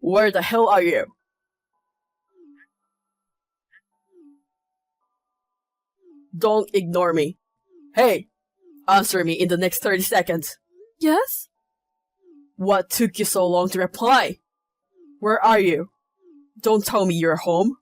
Where the hell are you? Don't ignore me. Hey, answer me in the next 30 seconds. Yes? What took you so long to reply? Where are you? Don't tell me you're home.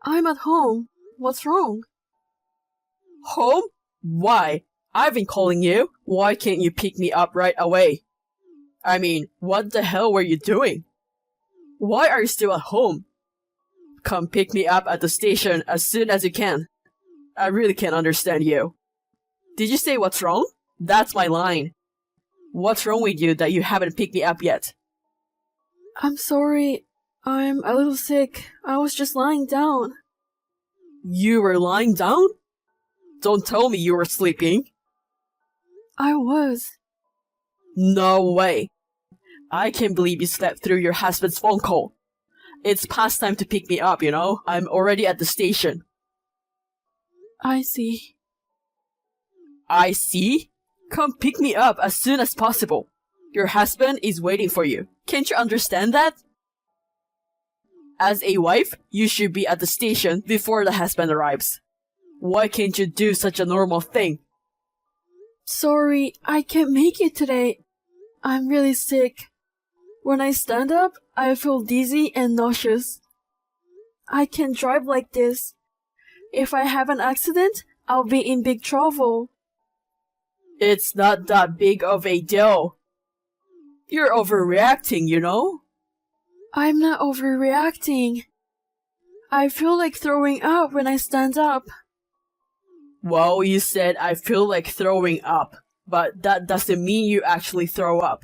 I'm at home. What's wrong? Home? Why? I've been calling you. Why can't you pick me up right away? I mean, what the hell were you doing? Why are you still at home? Come pick me up at the station as soon as you can. I really can't understand you. Did you say what's wrong? That's my line. What's wrong with you that you haven't picked me up yet? I'm sorry. I'm a little sick. I was just lying down. You were lying down? Don't tell me you were sleeping. I was. No way. I can't believe you slept through your husband's phone call. It's past time to pick me up, you know? I'm already at the station. I see. I see? Come pick me up as soon as possible. Your husband is waiting for you. Can't you understand that? As a wife, you should be at the station before the husband arrives. Why can't you do such a normal thing? Sorry, I can't make it today. I'm really sick. When I stand up, I feel dizzy and nauseous. I can't drive like this. If I have an accident, I'll be in big trouble. It's not that big of a deal. You're overreacting, you know? I'm not overreacting. I feel like throwing up when I stand up. Well, you said I feel like throwing up, but that doesn't mean you actually throw up.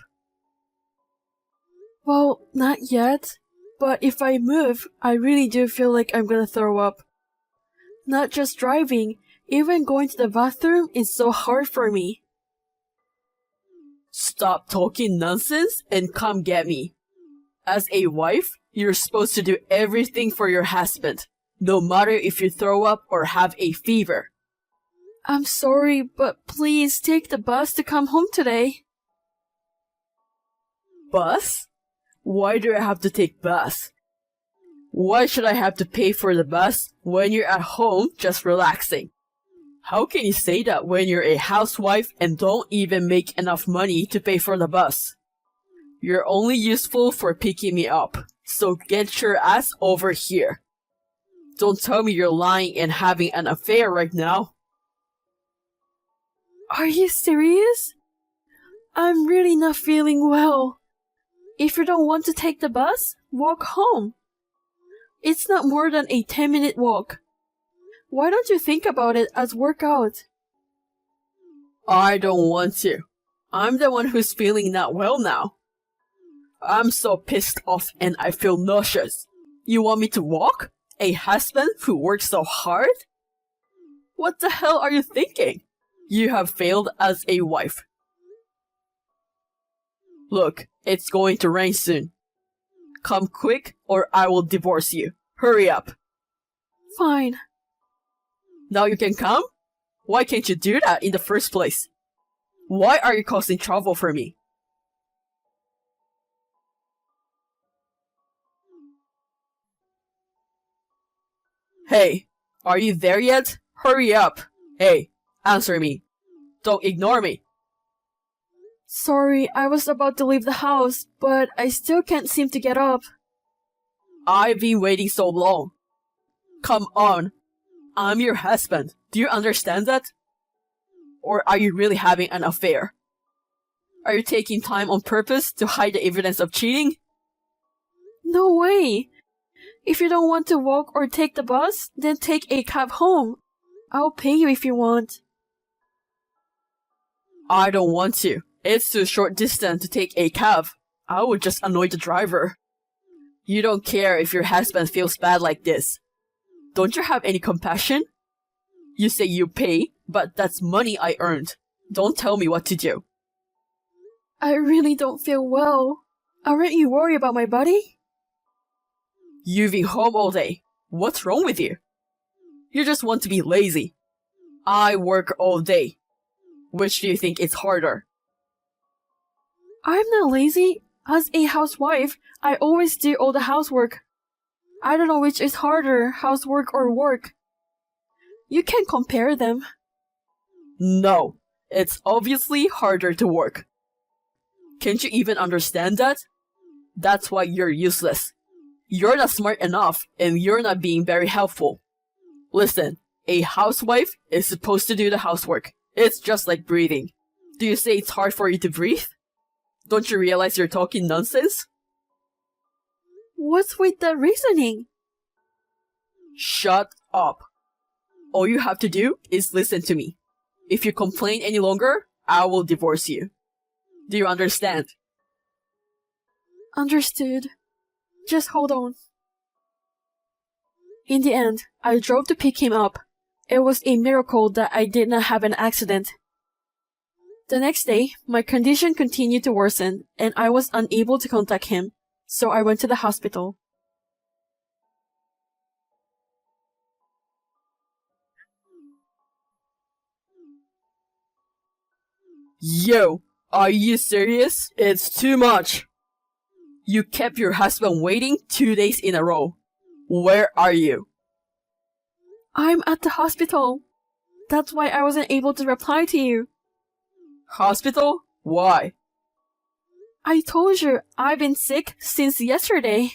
Well, not yet. But if I move, I really do feel like I'm gonna throw up. Not just driving, even going to the bathroom is so hard for me. Stop talking nonsense and come get me. As a wife, you're supposed to do everything for your husband, no matter if you throw up or have a fever. I'm sorry, but please take the bus to come home today. Bus? Why do I have to take bus? Why should I have to pay for the bus when you're at home just relaxing? How can you say that when you're a housewife and don't even make enough money to pay for the bus? You're only useful for picking me up, so get your ass over here. Don't tell me you're lying and having an affair right now. Are you serious? I'm really not feeling well. If you don't want to take the bus, walk home. It's not more than a 10-minute walk. Why don't you think about it as workout? I don't want to. I'm the one who's feeling not well now. I'm so pissed off and I feel nauseous. You want me to walk? A husband who works so hard? What the hell are you thinking? You have failed as a wife. Look, it's going to rain soon. Come quick or I will divorce you. Hurry up. Fine. Now you can come? Why can't you do that in the first place? Why are you causing trouble for me? Hey, are you there yet? Hurry up. Hey, answer me. Don't ignore me. Sorry, I was about to leave the house, but I still can't seem to get up. I've been waiting so long. Come on. I'm your husband. Do you understand that? Or are you really having an affair? Are you taking time on purpose to hide the evidence of cheating? No way. If you don't want to walk or take the bus, then take a cab home. I'll pay you if you want. I don't want to. It's too short distance to take a cab. I would just annoy the driver. You don't care if your husband feels bad like this. Don't you have any compassion? You say you pay, but that's money I earned. Don't tell me what to do. I really don't feel well. Aren't you worried about my body? You've been home all day. What's wrong with you? You just want to be lazy. I work all day. Which do you think is harder? I'm not lazy. As a housewife, I always do all the housework. I don't know which is harder, housework or work. You can compare them. No, it's obviously harder to work. Can't you even understand that? That's why you're useless. You're not smart enough, and you're not being very helpful. Listen, a housewife is supposed to do the housework. It's just like breathing. Do you say it's hard for you to breathe? Don't you realize you're talking nonsense? What's with that reasoning? Shut up. All you have to do is listen to me. If you complain any longer, I will divorce you. Do you understand? Understood. Just hold on. In the end, I drove to pick him up. It was a miracle that I did not have an accident. The next day, my condition continued to worsen, and I was unable to contact him, so I went to the hospital. Yo, are you serious? It's too much. You kept your husband waiting 2 days in a row. Where are you? I'm at the hospital. That's why I wasn't able to reply to you. Hospital? Why? I told you I've been sick since yesterday.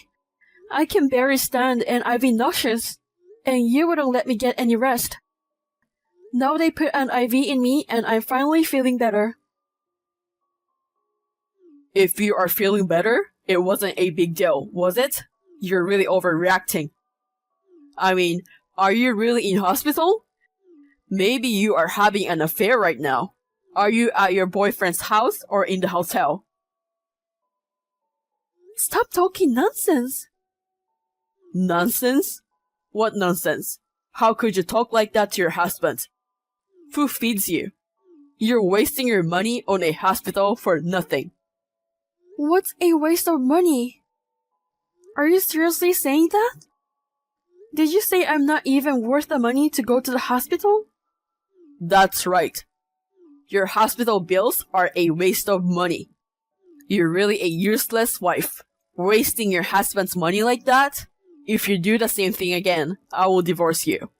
I can barely stand and I've been nauseous. And you wouldn't let me get any rest. Now they put an IV in me and I'm finally feeling better. If you are feeling better, it wasn't a big deal, was it? You're really overreacting. I mean, are you really in hospital? Maybe you are having an affair right now. Are you at your boyfriend's house or in the hotel? Stop talking nonsense. Nonsense? What nonsense? How could you talk like that to your husband? Who feeds you? You're wasting your money on a hospital for nothing. What's a waste of money? Are you seriously saying that? Did you say I'm not even worth the money to go to the hospital? That's right. Your hospital bills are a waste of money. You're really a useless wife. Wasting your husband's money like that? If you do the same thing again, I will divorce you.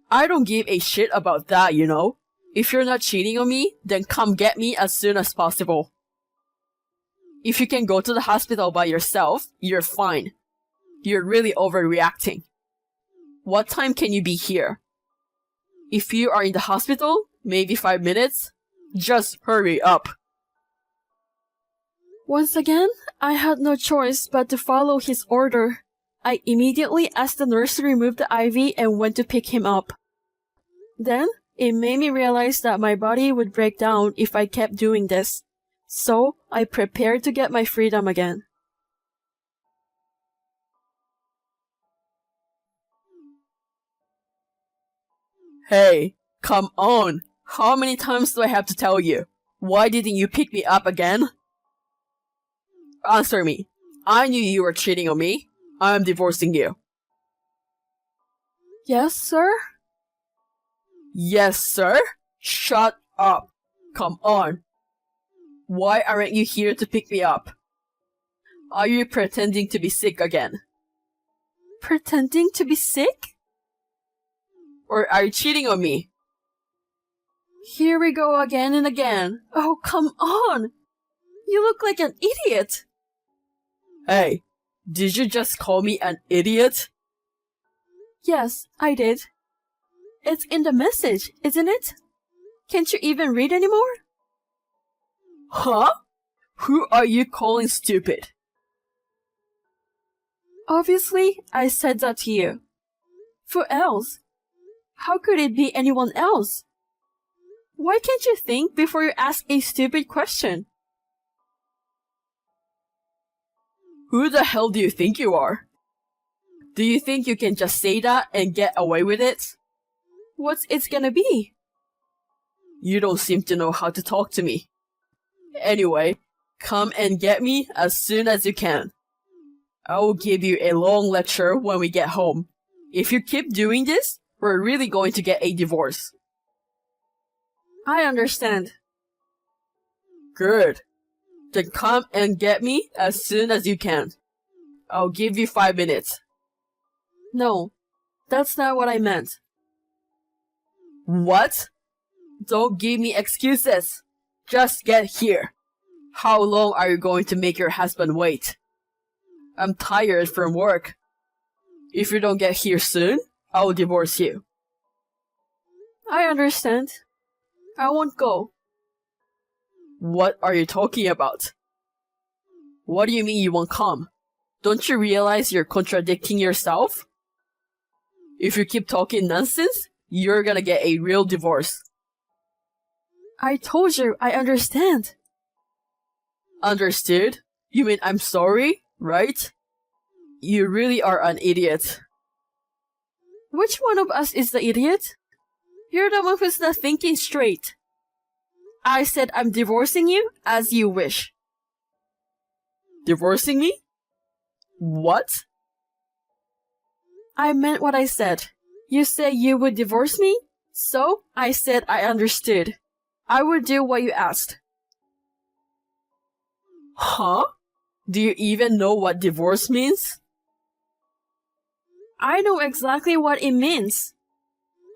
I don't give a shit about that, you know? If you're not cheating on me, then come get me as soon as possible. If you can go to the hospital by yourself, you're fine. You're really overreacting. What time can you be here? If you are in the hospital, maybe 5 minutes. Just hurry up. Once again, I had no choice but to follow his order. I immediately asked the nurse to remove the IV and went to pick him up. Then, it made me realize that my body would break down if I kept doing this. So, I prepared to get my freedom again. Hey, come on. How many times do I have to tell you? Why didn't you pick me up again? Answer me. I knew you were cheating on me. I'm divorcing you. Yes, sir? Yes, sir? Shut up. Come on. Why aren't you here to pick me up? Are you pretending to be sick again? Pretending to be sick? Or are you cheating on me? Here we go again and again. Oh, come on! You look like an idiot! Hey, did you just call me an idiot? Yes, I did. It's in the message, isn't it? Can't you even read anymore? Huh? Who are you calling stupid? Obviously, I said that to you. Who else? How could it be anyone else? Why can't you think before you ask a stupid question? Who the hell do you think you are? Do you think you can just say that and get away with it? What's it gonna be? You don't seem to know how to talk to me. Anyway, come and get me as soon as you can. I will give you a long lecture when we get home. If you keep doing this, we're really going to get a divorce. I understand. Good. Then come and get me as soon as you can. I'll give you 5 minutes. No, that's not what I meant. What? Don't give me excuses. Just get here. How long are you going to make your husband wait? I'm tired from work. If you don't get here soon, I'll divorce you. I understand. I won't go. What are you talking about? What do you mean you won't come? Don't you realize you're contradicting yourself? If you keep talking nonsense, you're gonna get a real divorce. I told you I understand. Understood? You mean I'm sorry, right? You really are an idiot. Which one of us is the idiot? You're the one who's not thinking straight. I said I'm divorcing you as you wish. Divorcing me? What? I meant what I said. You said you would divorce me, so I said I understood. I would do what you asked. Huh? Do you even know what divorce means? I know exactly what it means.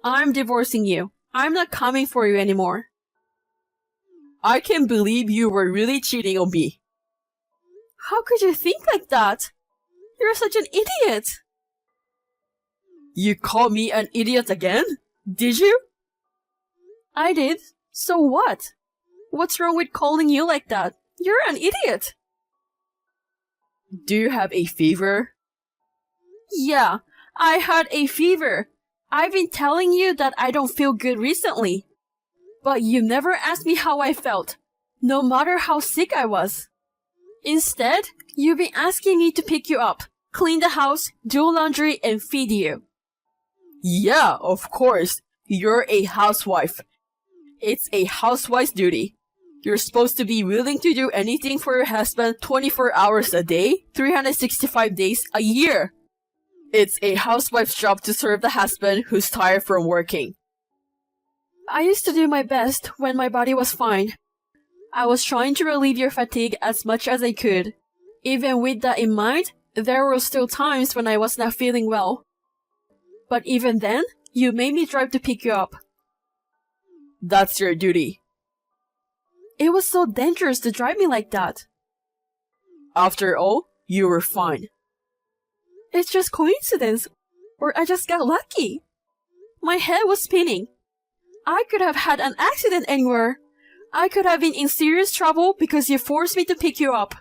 I'm divorcing you. I'm not coming for you anymore. I can't believe you were really cheating on me. How could you think like that? You're such an idiot. You called me an idiot again? Did you? I did. So what? What's wrong with calling you like that? You're an idiot. Do you have a fever? Yeah, I had a fever. I've been telling you that I don't feel good recently. But you never asked me how I felt, no matter how sick I was. Instead, you've been asking me to pick you up, clean the house, do laundry, and feed you. Yeah, of course. You're a housewife. It's a housewife's duty. You're supposed to be willing to do anything for your husband 24 hours a day, 365 days a year. It's a housewife's job to serve the husband who's tired from working. I used to do my best when my body was fine. I was trying to relieve your fatigue as much as I could. Even with that in mind, there were still times when I was not feeling well. But even then, you made me drive to pick you up. That's your duty. It was so dangerous to drive me like that. After all, you were fine. It's just coincidence, or I just got lucky. My head was spinning. I could have had an accident anywhere. I could have been in serious trouble because you forced me to pick you up.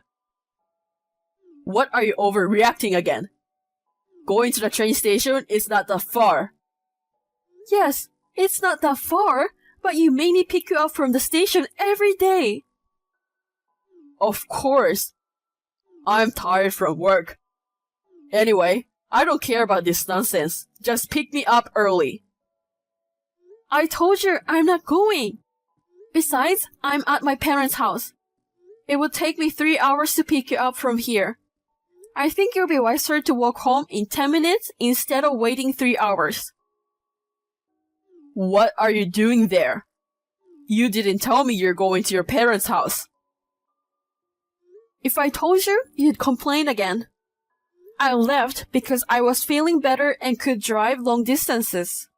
What are you overreacting again? Going to the train station is not that far. Yes, it's not that far, but you made me pick you up from the station every day. Of course. I'm tired from work. Anyway, I don't care about this nonsense. Just pick me up early. I told you I'm not going. Besides, I'm at my parents' house. It would take me 3 hours to pick you up from here. I think it would be wiser to walk home in 10 minutes instead of waiting 3 hours. What are you doing there? You didn't tell me you're going to your parents' house. If I told you, you'd complain again. I left because I was feeling better and could drive long distances.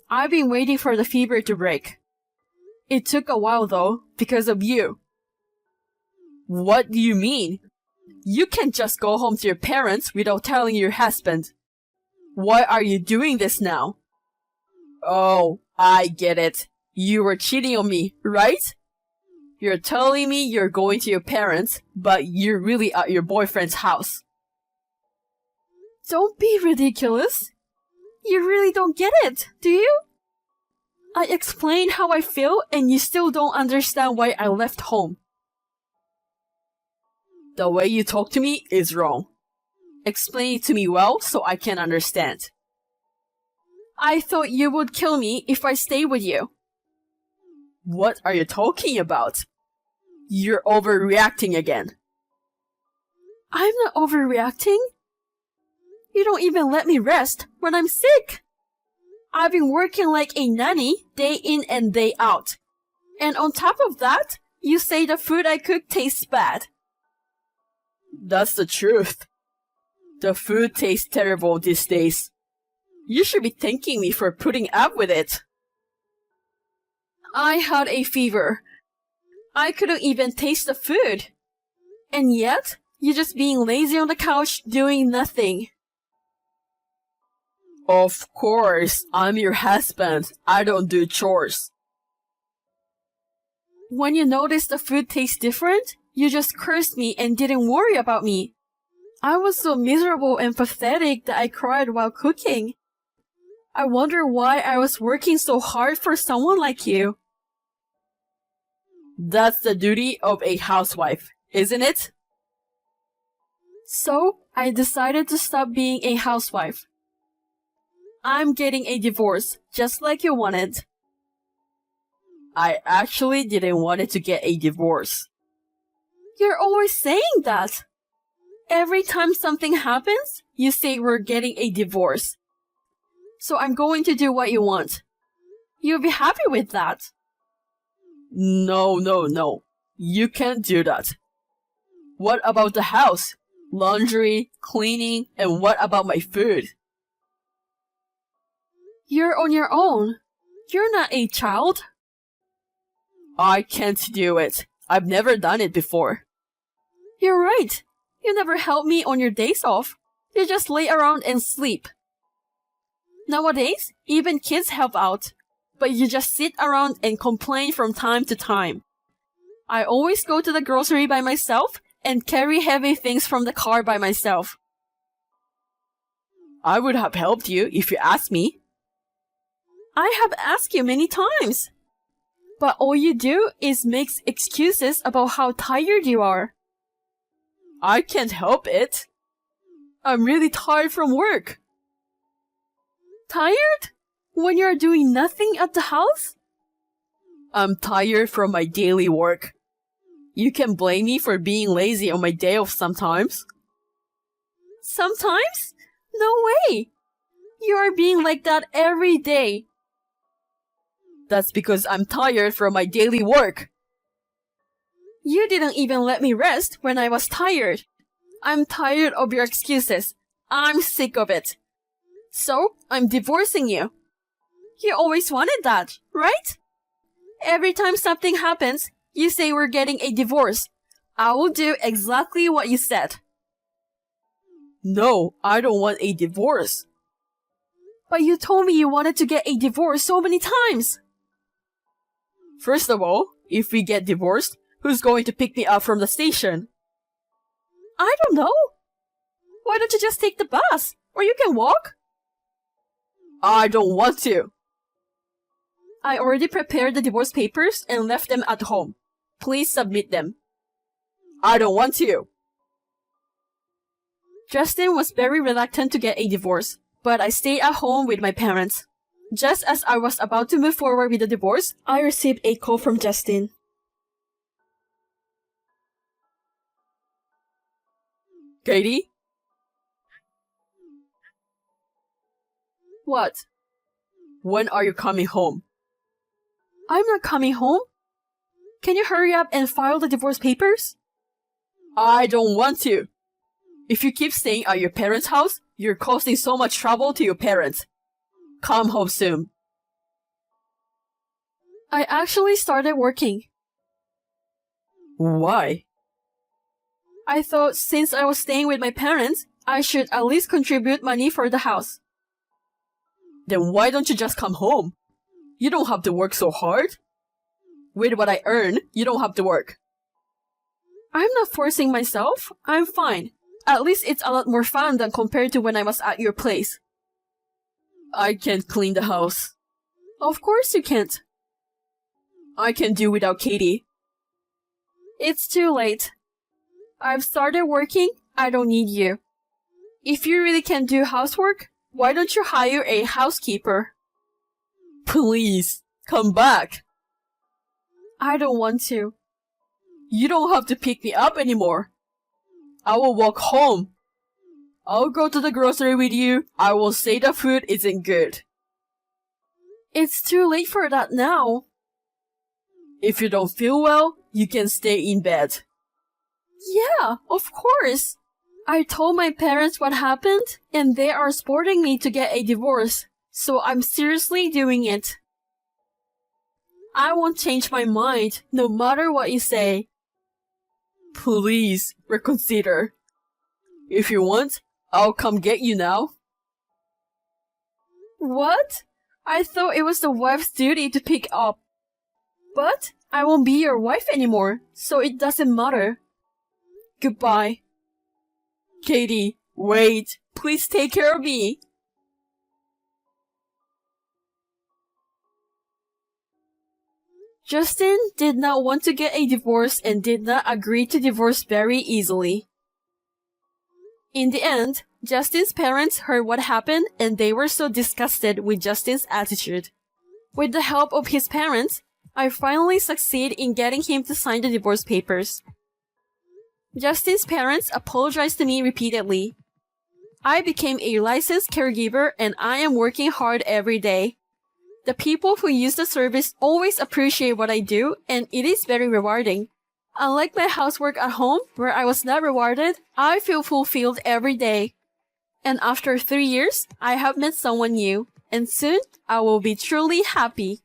I've been waiting for the fever to break. It took a while though, because of you. What do you mean? You can't just go home to your parents without telling your husband. Why are you doing this now? Oh, I get it. You were cheating on me, right? You're telling me you're going to your parents, but you're really at your boyfriend's house. Don't be ridiculous. You really don't get it, do you? I explained how I feel and you still don't understand why I left home. The way you talk to me is wrong. Explain it to me well so I can understand. I thought you would kill me if I stayed with you. What are you talking about? You're overreacting again. I'm not overreacting. You don't even let me rest when I'm sick. I've been working like a nanny day in and day out. And on top of that, You say the food I cook tastes bad. That's the truth. The food tastes terrible these days. You should be thanking me for putting up with it. I had a fever. I couldn't even taste the food. And yet, you're just being lazy on the couch doing nothing. Of course, I'm your husband. I don't do chores. When you noticed the food tastes different, you just cursed me and didn't worry about me. I was so miserable and pathetic that I cried while cooking. I wonder why I was working so hard for someone like you. That's the duty of a housewife, isn't it? So, I decided to stop being a housewife. I'm getting a divorce, just like you wanted. I actually didn't want to get a divorce. You're always saying that. Every time something happens, you say we're getting a divorce. So I'm going to do what you want. You'll be happy with that. No. You can't do that. What about the house? Laundry, cleaning, and what about my food? You're on your own. You're not a child. I can't do it. I've never done it before. You're right. You never help me on your days off. You just lay around and sleep. Nowadays, even kids help out, but you just sit around and complain from time to time. I always go to the grocery by myself and carry heavy things from the car by myself. I would have helped you if you asked me. I have asked you many times. But all you do is make excuses about how tired you are. I can't help it. I'm really tired from work. Tired? When you're doing nothing at the house? I'm tired from my daily work. You can blame me for being lazy on my day off sometimes. Sometimes? No way! You are being like that every day. That's because I'm tired from my daily work. You didn't even let me rest when I was tired. I'm tired of your excuses. I'm sick of it. So, I'm divorcing you. You always wanted that, right? Every time something happens, you say we're getting a divorce. I will do exactly what you said. No, I don't want a divorce. But you told me you wanted to get a divorce so many times. First of all, if we get divorced, who's going to pick me up from the station? I don't know. Why don't you just take the bus? Or you can walk? I don't want to. I already prepared the divorce papers and left them at home. Please submit them. I don't want to. Justin was very reluctant to get a divorce, but I stayed at home with my parents. Just as I was about to move forward with the divorce, I received a call from Justin. Katie? What? When are you coming home? I'm not coming home. Can you hurry up and file the divorce papers? I don't want to. If you keep staying at your parents' house, you're causing so much trouble to your parents. Come home soon. I actually started working. Why? I thought since I was staying with my parents, I should at least contribute money for the house. Then why don't you just come home? You don't have to work so hard. With what I earn, you don't have to work. I'm not forcing myself. I'm fine. At least it's a lot more fun than compared to when I was at your place. I can't clean the house. Of course you can't. I can do without Katie. It's too late. I've started working. I don't need you. If you really can do housework, why don't you hire a housekeeper? Please, come back. I don't want to. You don't have to pick me up anymore. I will walk home. I'll go to the grocery with you. I will say the food isn't good. It's too late for that now. If you don't feel well, You can stay in bed. Yeah, of course. I told my parents what happened, and they are supporting me to get a divorce, so I'm seriously doing it. I won't change my mind, no matter what you say. Please, reconsider. If you want, I'll come get you now. What? I thought it was the wife's duty to pick up. But I won't be your wife anymore, so it doesn't matter. Goodbye. Katie, wait. Please take care of me. Justin did not want to get a divorce and did not agree to divorce very easily. In the end, Justin's parents heard what happened and they were so disgusted with Justin's attitude. With the help of his parents, I finally succeed in getting him to sign the divorce papers. Justin's parents apologized to me repeatedly. I became a licensed caregiver and I am working hard every day. The people who use the service always appreciate what I do and it is very rewarding. Unlike my housework at home, where I was not rewarded, I feel fulfilled every day. And after 3 years, I have met someone new, and soon I will be truly happy.